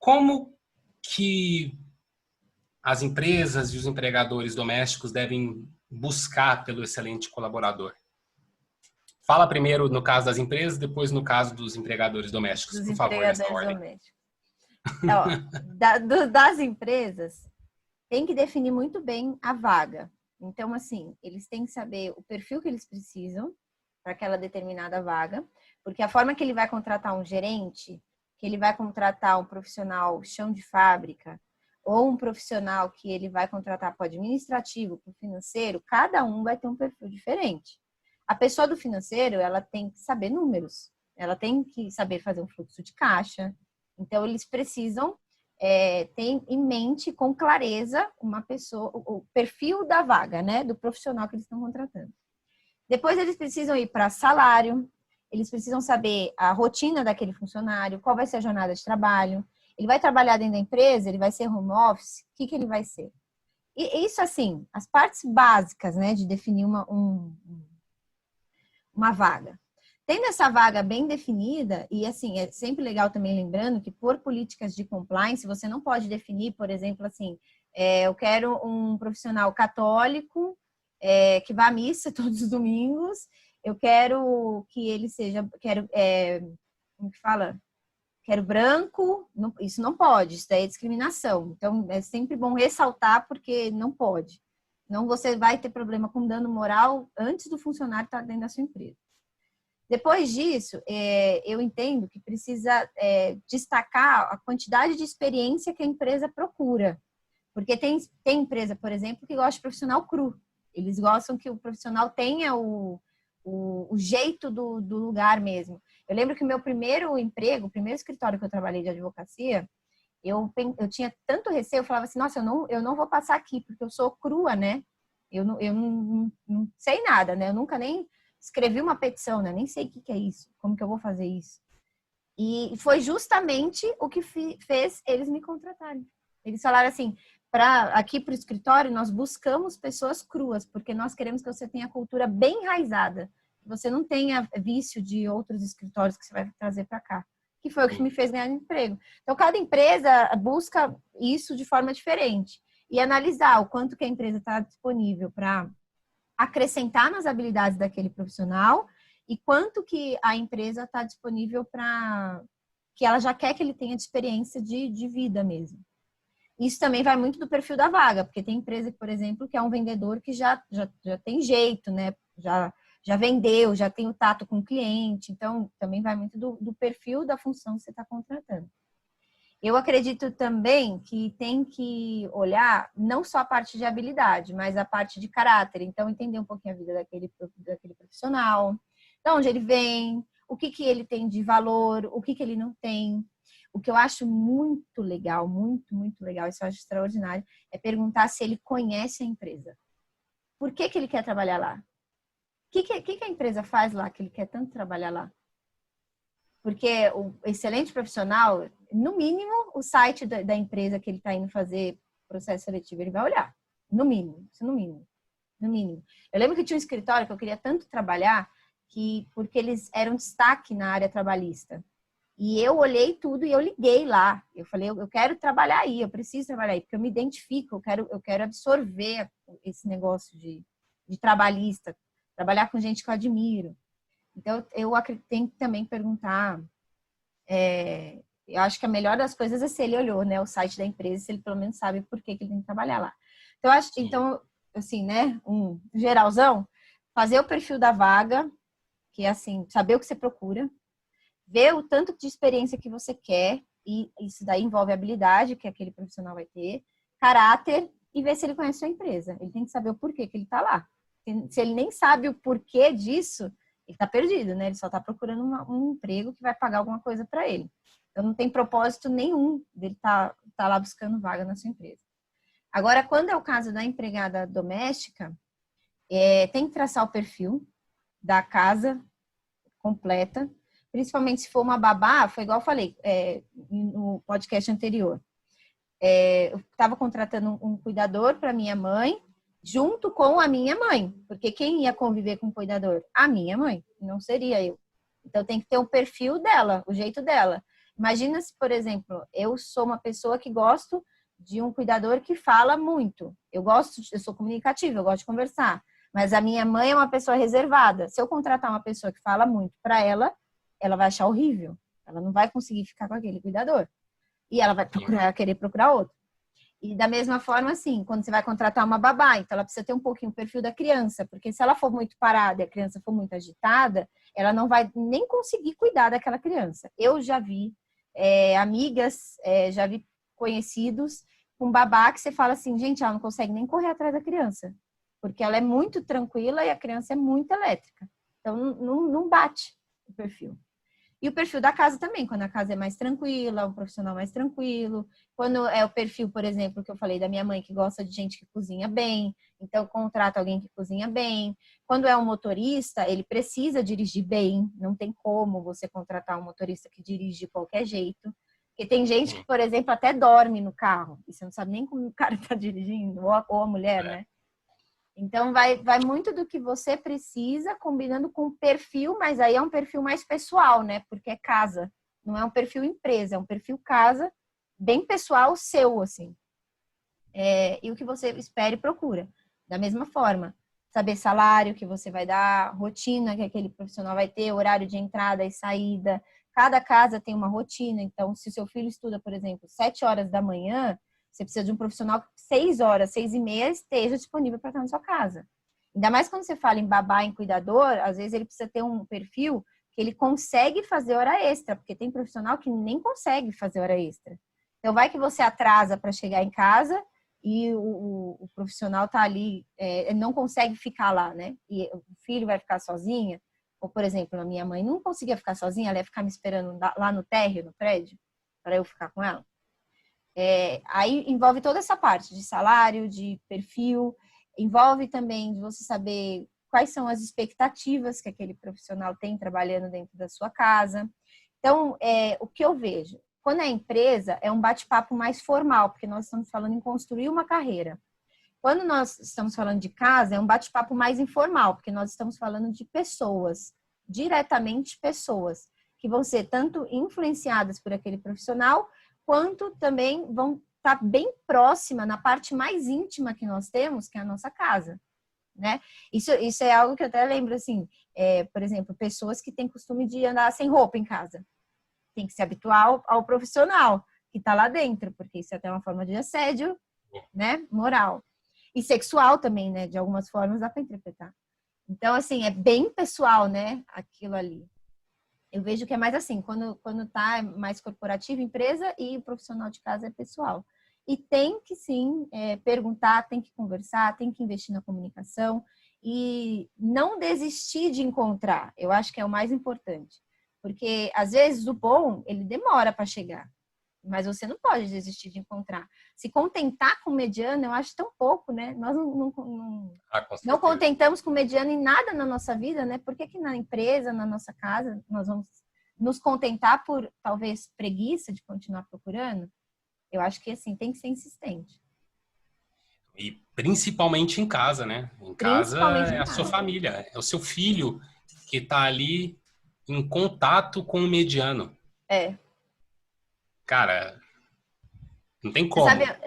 Como que as empresas e os empregadores domésticos devem buscar pelo excelente colaborador? Fala primeiro no caso das empresas, depois no caso dos empregadores domésticos, Dos por favor, nessa empregadores ordem. domésticos. Ó, das empresas, tem que definir muito bem a vaga. Então, assim, eles têm que saber o perfil que eles precisam para aquela determinada vaga, porque a forma que ele vai contratar um gerente, que ele vai contratar um profissional chão de fábrica, ou um profissional que ele vai contratar para o administrativo, para o financeiro, cada um vai ter um perfil diferente. A pessoa do financeiro, ela tem que saber números, ela tem que saber fazer um fluxo de caixa. Então, eles precisam ter em mente, com clareza, uma pessoa, o perfil da vaga, né, do profissional que eles estão contratando. Depois, eles precisam ir para salário, eles precisam saber a rotina daquele funcionário, qual vai ser a jornada de trabalho. Ele vai trabalhar dentro da empresa, ele vai ser home office, o que ele vai ser? E isso, assim, as partes básicas, né, de definir uma vaga. Tendo essa vaga bem definida, e assim, é sempre legal também lembrando que por políticas de compliance, você não pode definir, por exemplo, assim, eu quero um profissional católico que vá à missa todos os domingos, eu quero que ele seja, como que fala? Quero branco, não, isso não pode, isso daí é discriminação. Então, é sempre bom ressaltar porque não pode. Não, você vai ter problema com dano moral antes do funcionário estar dentro da sua empresa. Depois disso, eu entendo que precisa destacar a quantidade de experiência que a empresa procura. Porque tem empresa, por exemplo, que gosta de profissional cru. Eles gostam que o profissional tenha o jeito do lugar mesmo. Eu lembro que o meu primeiro emprego, o primeiro escritório que eu trabalhei de advocacia, eu tinha tanto receio, eu falava assim, nossa, eu não vou passar aqui, porque eu sou crua, né? Eu não sei nada, né? Eu nunca nem escrevi uma petição, né? Nem sei o que é isso, como que eu vou fazer isso. E foi justamente o que fez eles me contratarem. Eles falaram assim, aqui para o escritório, nós buscamos pessoas cruas, porque nós queremos que você tenha a cultura bem enraizada, que você não tenha vício de outros escritórios que você vai trazer para cá. Que foi o que me fez ganhar emprego. Então, cada empresa busca isso de forma diferente. E analisar o quanto que a empresa está disponível para acrescentar nas habilidades daquele profissional e quanto que a empresa está disponível para que ela já quer que ele tenha de experiência de vida mesmo. Isso também vai muito do perfil da vaga, porque tem empresa, por exemplo, que é um vendedor que já tem jeito, né? Já vendeu, já tem o tato com o cliente. Então, também vai muito do perfil da função que você está contratando. Eu acredito também que tem que olhar não só a parte de habilidade, mas a parte de caráter. Então, entender um pouquinho a vida daquele profissional, de onde ele vem, o que ele tem de valor, o que ele não tem. O que eu acho muito legal, muito, muito legal, isso eu acho extraordinário, é perguntar se ele conhece a empresa. Por que ele quer trabalhar lá? O que a empresa faz lá que ele quer tanto trabalhar lá? Porque o excelente profissional, no mínimo, o site da empresa que ele está indo fazer processo seletivo, ele vai olhar. No mínimo, isso no mínimo. No mínimo. Eu lembro que tinha um escritório que eu queria tanto trabalhar, porque eles eram destaque na área trabalhista. E eu olhei tudo e eu liguei lá. Eu falei, eu quero trabalhar aí, eu preciso trabalhar aí, porque eu me identifico, eu quero absorver esse negócio de trabalhista, trabalhar com gente que eu admiro. Então, eu tenho que também perguntar, eu acho que a melhor das coisas é se ele olhou, né, o site da empresa, se ele pelo menos sabe por que ele tem que trabalhar lá. Então, assim, né, um geralzão, fazer o perfil da vaga, que é assim, saber o que você procura, ver o tanto de experiência que você quer, e isso daí envolve habilidade, que aquele profissional vai ter, caráter, e ver se ele conhece a empresa. Ele tem que saber o porquê que ele está lá. Se ele nem sabe o porquê disso, ele está perdido, né? Ele só está procurando um emprego que vai pagar alguma coisa para ele. Então, não tem propósito nenhum dele tá lá buscando vaga na sua empresa. Agora, quando é o caso da empregada doméstica, tem que traçar o perfil da casa completa, principalmente se for uma babá, foi igual eu falei no podcast anterior. Eu estava contratando um cuidador para minha mãe, junto com a minha mãe, porque quem ia conviver com o cuidador? A minha mãe, não seria eu. Então tem que ter o perfil dela, o jeito dela. Imagina se, por exemplo, eu sou uma pessoa que gosto de um cuidador que fala muito. Eu sou comunicativa, eu gosto de conversar. Mas a minha mãe é uma pessoa reservada. Se eu contratar uma pessoa que fala muito para ela, ela vai achar horrível. Ela não vai conseguir ficar com aquele cuidador. E ela vai querer procurar outro. E da mesma forma, assim, quando você vai contratar uma babá, então ela precisa ter um pouquinho o perfil da criança, porque se ela for muito parada e a criança for muito agitada, ela não vai nem conseguir cuidar daquela criança. Eu já vi amigas, já vi conhecidos com babá que você fala assim, gente, ela não consegue nem correr atrás da criança, porque ela é muito tranquila e a criança é muito elétrica. Então, não bate o perfil. E o perfil da casa também, quando a casa é mais tranquila, um profissional mais tranquilo. Quando é o perfil, por exemplo, que eu falei da minha mãe, que gosta de gente que cozinha bem, então contrata alguém que cozinha bem. Quando é um motorista, ele precisa dirigir bem, não tem como você contratar um motorista que dirige de qualquer jeito. Porque tem gente que, por exemplo, até dorme no carro, e você não sabe nem como o cara está dirigindo, ou a mulher, né? Então, vai muito do que você precisa, combinando com o perfil, mas aí é um perfil mais pessoal, né? Porque é casa, não é um perfil empresa, é um perfil casa, bem pessoal seu, assim. E o que você espera e procura. Da mesma forma, saber salário que você vai dar, rotina que aquele profissional vai ter, horário de entrada e saída. Cada casa tem uma rotina, então, se o seu filho estuda, por exemplo, 7 horas da manhã, você precisa de um profissional que 6 horas, 6h30 esteja disponível para estar na sua casa. Ainda mais quando você fala em babá, em cuidador, às vezes ele precisa ter um perfil que ele consegue fazer hora extra, porque tem profissional que nem consegue fazer hora extra. Então, vai que você atrasa para chegar em casa e o profissional está ali, não consegue ficar lá, né? E o filho vai ficar sozinha. Ou, por exemplo, a minha mãe não conseguia ficar sozinha, ela ia ficar me esperando lá no térreo, no prédio, para eu ficar com ela. Aí envolve toda essa parte de salário, de perfil, envolve também de você saber quais são as expectativas que aquele profissional tem trabalhando dentro da sua casa. Então, o que eu vejo? Quando é empresa, é um bate-papo mais formal, porque nós estamos falando em construir uma carreira. Quando nós estamos falando de casa, é um bate-papo mais informal, porque nós estamos falando de pessoas, diretamente pessoas, que vão ser tanto influenciadas por aquele profissional, quanto também vão estar bem próxima na parte mais íntima que nós temos, que é a nossa casa, né? Isso é algo que eu até lembro, assim, por exemplo, pessoas que têm costume de andar sem roupa em casa. Tem que se habituar ao profissional que está lá dentro, porque isso é até uma forma de assédio, né? Moral. E sexual também, né? De algumas formas dá para interpretar. Então, assim, é bem pessoal, né? Aquilo ali. Eu vejo que é mais assim, quando tá mais corporativo, empresa, e o profissional de casa é pessoal. E tem que, sim, perguntar, tem que conversar, tem que investir na comunicação e não desistir de encontrar. Eu acho que é o mais importante. Porque, às vezes, o bom, ele demora para chegar. Mas você não pode desistir de encontrar. Se contentar com o mediano, eu acho tão pouco, né? Nós não contentamos com o mediano em nada na nossa vida, né? Por que que na empresa, na nossa casa, nós vamos nos contentar por, talvez, preguiça de continuar procurando? Eu acho que, assim, tem que ser insistente. E principalmente em casa, né? Em casa é a sua família, é o seu filho que está ali em contato com o mediano. Cara, não tem como. Você sabe,